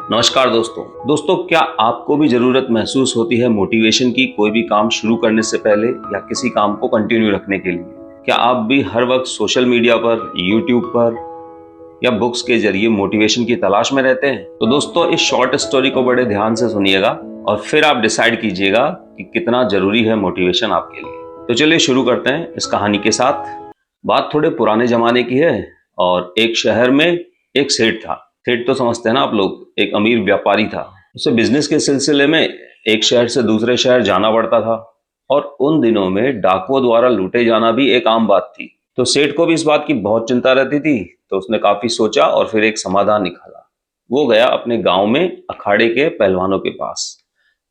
नमस्कार दोस्तों क्या आपको भी जरूरत महसूस होती है मोटिवेशन की, कोई भी काम शुरू करने से पहले या किसी काम को कंटिन्यू रखने के लिए? क्या आप भी हर वक्त सोशल मीडिया पर, यूट्यूब पर या बुक्स के जरिए मोटिवेशन की तलाश में रहते हैं? तो दोस्तों इस शॉर्ट स्टोरी को बड़े ध्यान से सुनिएगा और फिर आप डिसाइड कीजिएगा कि कितना जरूरी है मोटिवेशन आपके लिए। तो चलिए शुरू करते हैं इस कहानी के साथ। बात थोड़े पुराने जमाने की है और एक शहर में एक सेठ था। सेठ तो समझते हैं ना आप लोग, एक अमीर व्यापारी था। उसे बिजनेस के सिलसिले में एक शहर से दूसरे शहर जाना पड़ता था और उन दिनों में डाकुओं द्वारा लूटे जाना भी एक आम बात थी। तो सेठ को भी इस बात की बहुत चिंता रहती थी, तो उसने काफी सोचा और फिर एक समाधान निकाला। वो गया अपने गांव में अखाड़े के पहलवानों के पास।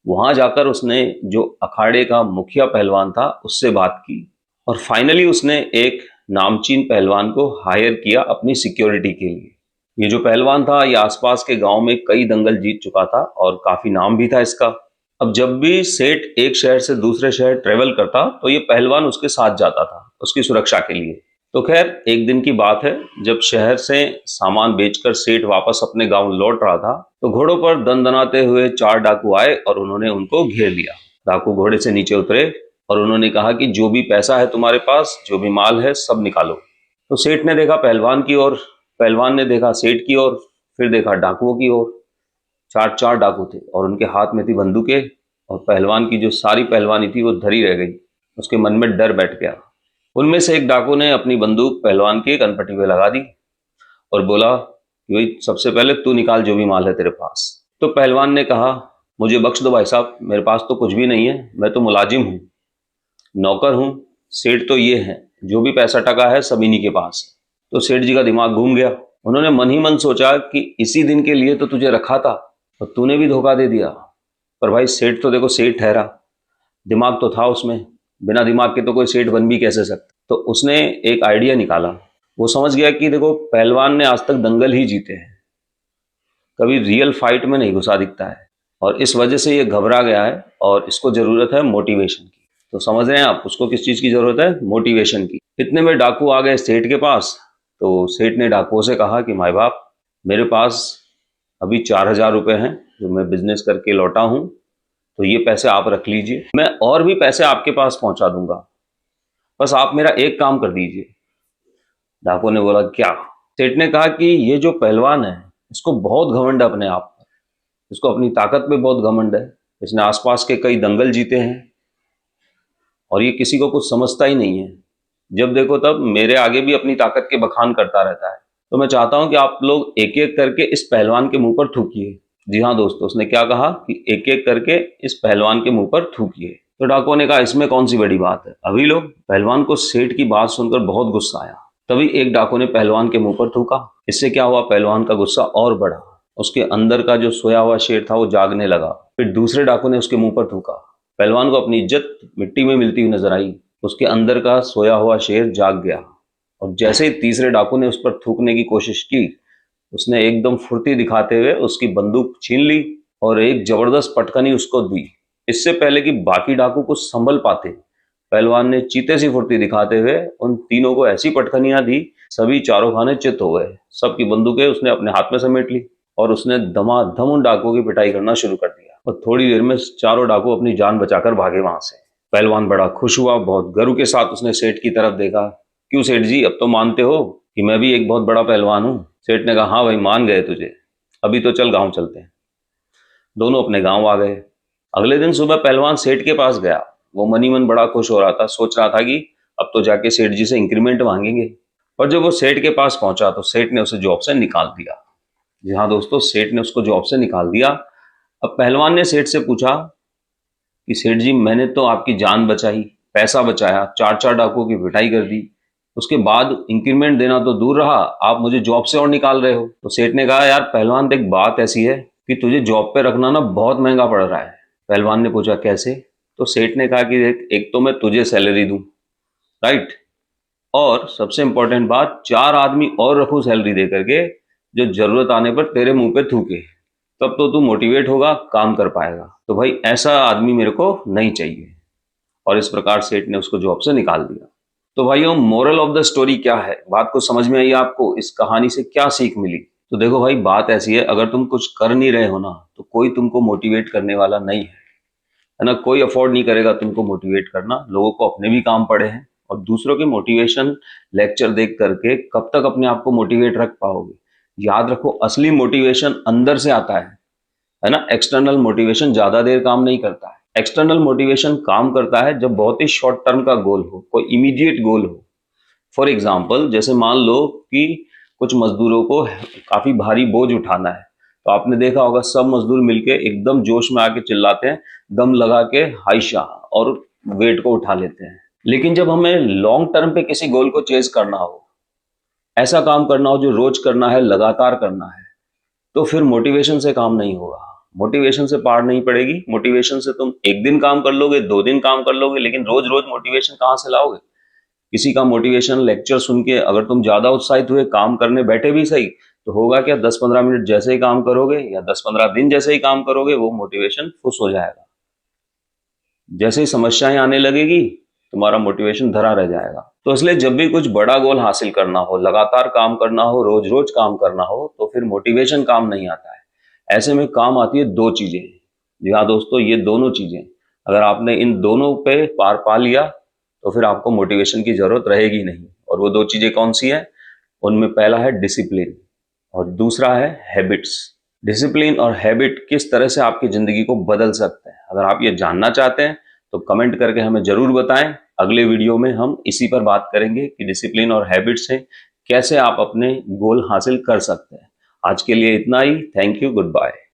वहां जाकर उसने जो अखाड़े का मुखिया पहलवान था उससे बात की और फाइनली उसने एक नामचीन पहलवान को हायर किया अपनी सिक्योरिटी के लिए। ये जो पहलवान था ये आसपास के गांव में कई दंगल जीत चुका था और काफी नाम भी था इसका। अब जब भी सेठ एक शहर से दूसरे शहर ट्रेवल करता तो ये पहलवान उसके साथ जाता था उसकी सुरक्षा के लिए। तो खैर एक दिन की बात है, जब शहर से सामान बेचकर सेठ वापस अपने गांव लौट रहा था तो घोड़ों पर दनदनाते हुए 4 डाकू आए और उन्होंने उनको घेर लिया। डाकू घोड़े से नीचे उतरे और उन्होंने कहा कि जो भी पैसा है तुम्हारे पास, जो भी माल है, सब निकालो। तो सेठ ने देखा पहलवान की ओर, पहलवान ने देखा सेठ की ओर, फिर देखा डाकुओं की ओर। 4 डाकू थे और उनके हाथ में थी बंदूकें और पहलवान की जो सारी पहलवानी थी वो धरी रह गई। उसके मन में डर बैठ गया। उनमें से एक डाकू ने अपनी बंदूक पहलवान के कनपटी पे लगा दी और बोला कि भाई सबसे पहले तू निकाल जो भी माल है तेरे पास। तो पहलवान ने कहा, मुझे बख्श दो भाई साहब, मेरे पास तो कुछ भी नहीं है, मैं तो मुलाजिम हूँ, नौकर हूँ। सेठ तो ये है, जो भी पैसा टका है सब इन्हीं के पास है। तो सेठ जी का दिमाग घूम गया। उन्होंने मन ही मन सोचा कि इसी दिन के लिए तो तुझे रखा था और तूने भी धोखा दे दिया। पर भाई सेठ तो देखो सेठ ठहरा, दिमाग तो था उसमें, बिना दिमाग के तो कोई सेठ बन भी कैसे सकता। तो उसने एक आइडिया निकाला। वो समझ गया कि देखो पहलवान ने आज तक दंगल ही जीते हैं, कभी रियल फाइट में नहीं घुसा दिखता है और इस वजह से ये घबरा गया है और इसको जरूरत है मोटिवेशन की। तो समझ रहे हैं आप, उसको किस चीज की जरूरत है? मोटिवेशन की। इतने में डाकू आ गए सेठ के पास। तो सेठ ने डाकुओं से कहा कि माई बाप, मेरे पास अभी 4,000 रुपये हैं जो मैं बिजनेस करके लौटा हूं, तो ये पैसे आप रख लीजिए, मैं और भी पैसे आपके पास पहुंचा दूंगा, बस आप मेरा एक काम कर दीजिए। डाकू ने बोला क्या? सेठ ने कहा कि ये जो पहलवान है इसको बहुत घमंड है अपने आप पर, इसको अपनी ताकत पे बहुत घमंड है। इसने आसपास के कई दंगल जीते हैं और ये किसी को कुछ समझता ही नहीं है। जब देखो तब मेरे आगे भी अपनी ताकत के बखान करता रहता है। तो मैं चाहता हूं कि आप लोग एक एक करके इस पहलवान के मुंह पर थूकिए। जी हाँ दोस्तों, उसने क्या कहा कि एक एक करके इस पहलवान के मुंह पर थूकिए। तो डाकुओं ने कहा इसमें कौन सी बड़ी बात है, अभी लोग। पहलवान को सेठ की बात सुनकर बहुत गुस्सा आया। तभी एक डाकू ने पहलवान के मुंह पर थूका। इससे क्या हुआ, पहलवान का गुस्सा और बढ़ा। उसके अंदर का जो सोया हुआ शेर था वो जागने लगा। फिर दूसरे डाकू ने उसके मुंह पर थूका। पहलवान को अपनी इज्जत मिट्टी में मिलती हुई नजर आई। उसके अंदर का सोया हुआ शेर जाग गया और जैसे ही तीसरे डाकू ने उस पर थूकने की कोशिश की, उसने एकदम फुर्ती दिखाते हुए उसकी बंदूक छीन ली और एक जबरदस्त पटकनी उसको दी। इससे पहले कि बाकी डाकू कुछ संभल पाते, पहलवान ने चीते सी फुर्ती दिखाते हुए उन तीनों को ऐसी पटखनियां दी, सभी चारों खाने चित हो गए। सबकी बंदूकें उसने अपने हाथ में समेट ली और उसने धमाधम उन डाकुओं की पिटाई करना शुरू कर दिया और थोड़ी देर में चारों डाकू अपनी जान बचाकर भागे वहां से। पहलवान बड़ा खुश हुआ, बहुत गर्व के साथ उसने सेठ की तरफ देखा। क्यों सेठ जी, अब तो मानते हो कि मैं भी एक बहुत बड़ा पहलवान हूँ? सेठ ने कहा, हाँ भाई मान गए तुझे, अभी तो चल गांव चलते हैं। दोनों अपने गांव आ गए। अगले दिन सुबह पहलवान सेठ के पास गया। वो मनी मन बड़ा खुश हो रहा था, सोच रहा था कि अब तो जाके सेठ जी से इंक्रीमेंट मांगेंगे। पर जब वो सेठ के पास पहुंचा तो सेठ ने उसे जॉब से निकाल दिया। जी हाँ दोस्तों, सेठ ने उसको जॉब से निकाल दिया। अब पहलवान ने सेठ से पूछा कि सेठ जी, मैंने तो आपकी जान बचाई, पैसा बचाया, 4 डाकुओं की पिटाई कर दी, उसके बाद इंक्रीमेंट देना तो दूर रहा, आप मुझे जॉब से और निकाल रहे हो। तो सेठ ने कहा, यार पहलवान देख, बात ऐसी है कि तुझे जॉब पे रखना ना बहुत महंगा पड़ रहा है। पहलवान ने पूछा कैसे? तो सेठ ने कहा कि देख, एक तो मैं तुझे सैलरी दूं, राइट, और सबसे इंपॉर्टेंट बात, 4 आदमी और रखूं सैलरी दे करके जो जरूरत आने पर तेरे मुंह पे थूके, तब तो तू मोटिवेट होगा, काम कर पाएगा। तो भाई ऐसा आदमी मेरे को नहीं चाहिए। और इस प्रकार सेठ ने उसको जॉब से निकाल दिया। तो भाइयों, मोरल ऑफ द स्टोरी क्या है? बात को समझ में आई आपको? इस कहानी से क्या सीख मिली? तो देखो भाई, बात ऐसी है, अगर तुम कुछ कर नहीं रहे हो ना, तो कोई तुमको मोटिवेट करने वाला नहीं है ना। कोई अफोर्ड नहीं करेगा तुमको मोटिवेट करना। लोगों को अपने भी काम पड़े हैं, और दूसरों के मोटिवेशन लेक्चर देख करके कब तक अपने आप को मोटिवेट रख पाओगे। याद रखो, असली मोटिवेशन अंदर से आता है ना। एक्सटर्नल मोटिवेशन ज्यादा देर काम नहीं करता है। एक्सटर्नल मोटिवेशन काम करता है जब बहुत ही शॉर्ट टर्म का गोल हो, कोई इमीडिएट गोल हो। फॉर एग्जाम्पल, जैसे मान लो कि कुछ मजदूरों को काफी भारी बोझ उठाना है, तो आपने देखा होगा सब मजदूर मिलके एकदम जोश में आके चिल्लाते हैं, दम लगा के हाई शाह, और वेट को उठा लेते हैं। लेकिन जब हमें लॉन्ग टर्म पे किसी गोल को चेज करना हो, ऐसा काम करना हो जो रोज करना है, लगातार करना है, तो फिर मोटिवेशन से काम नहीं होगा। मोटिवेशन से पार नहीं पड़ेगी। मोटिवेशन से तुम एक दिन काम कर लोगे, 2 दिन काम कर लोगे, लेकिन रोज रोज मोटिवेशन कहाँ से लाओगे। किसी का मोटिवेशन लेक्चर सुन के अगर तुम ज्यादा उत्साहित हुए, काम करने बैठे भी सही, तो होगा क्या, 10-15 मिनट जैसे ही काम करोगे या 10-15 दिन जैसे ही काम करोगे, वो मोटिवेशन फुस हो जाएगा। जैसे ही समस्याएं आने लगेगी, तुम्हारा मोटिवेशन धरा रह जाएगा। तो इसलिए जब भी कुछ बड़ा गोल हासिल करना हो, लगातार काम करना हो, रोज रोज काम करना हो, तो फिर मोटिवेशन काम नहीं आता है। ऐसे में काम आती है 2 चीजें। जी हाँ दोस्तों, ये दोनों चीजें, अगर आपने इन दोनों पे पार पा लिया, तो फिर आपको मोटिवेशन की जरूरत रहेगी नहीं। और वो 2 चीजें कौन सी है? उनमें पहला है डिसिप्लिन, और दूसरा है हैबिट्स। डिसिप्लिन और हैबिट किस तरह से आपकी जिंदगी को बदल सकते हैं, अगर आप ये जानना चाहते हैं तो कमेंट करके हमें जरूर बताएं। अगले वीडियो में हम इसी पर बात करेंगे कि डिसिप्लिन और हैबिट से कैसे आप अपने गोल हासिल कर सकते हैं। आज के लिए इतना ही। Thank you, good bye.